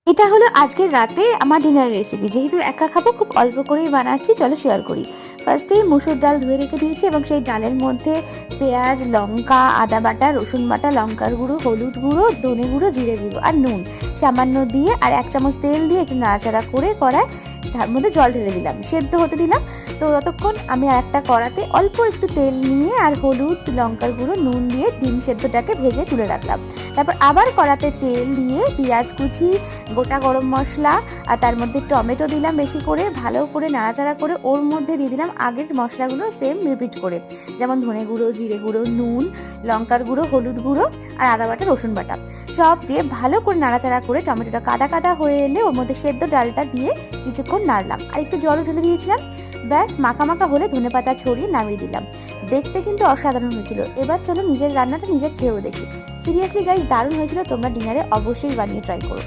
এটা হলো আজকের রাতে আমার ডিনার রেসিপি। যেহেতু একা খাবো, খুব অল্প করেই বানাচ্ছি, চলো শেয়ার করি। ফার্স্টেই মুসুর ডাল ধুয়ে রেখে দিয়েছি এবং সেই ডালের মধ্যে পেঁয়াজ, লঙ্কা, আদা বাটা, রসুন বাটা, লঙ্কার গুঁড়ো, হলুদ গুঁড়ো, ধনে গুঁড়ো, জিরে গুঁড়ো আর নুন সামান্য দিয়ে আর 1 চামচ তেল দিয়ে একটু নাড়াচাড়া করে কড়ায় তার মধ্যে জল ঢেলে দিলাম, সেদ্ধ হতে দিলাম। তো ততক্ষণ আমি আর একটা কড়াতে অল্প একটু তেল নিয়ে আর হলুদ, লঙ্কার গুঁড়ো, নুন দিয়ে ডিম সেদ্ধটাকে ভেজে তুলে রাখলাম। তারপর আবার কড়াতে তেল দিয়ে পেঁয়াজ কুচি, গোটা গরম মশলা আর তার মধ্যে টমেটো দিলাম বেশি করে, ভালো করে নাড়াচাড়া করে ওর মধ্যে দিয়ে দিলাম আগের মশলাগুলো সেম রিপিট করে, যেমন ধনে গুঁড়ো, জিরে গুঁড়ো, নুন, লঙ্কার গুঁড়ো, হলুদ গুঁড়ো আর আদা বাটা, রসুন বাটা সব দিয়ে ভালো করে নাড়াচাড়া করে টমেটোটা কাদা কাদা হয়ে এলে ওর মধ্যে সেদ্ধ ডালটা দিয়ে কিছুক্ষণ নাড়লাম আর একটু জল ঢেলে দিয়েছিলাম। ব্যাস মাখা মাখা হলে ধনেপাতা ছড়িয়ে নামিয়ে দিলাম। দেখতে কিন্তু অসাধারণ হয়েছিল। এবার চলো নিজের রান্নাটা নিজের খেয়েও দেখি। সিরিয়াসলি গাইস, দারুণ হয়েছিল। তোমরা ডিনারে অবশ্যই বানিয়ে ট্রাই করো।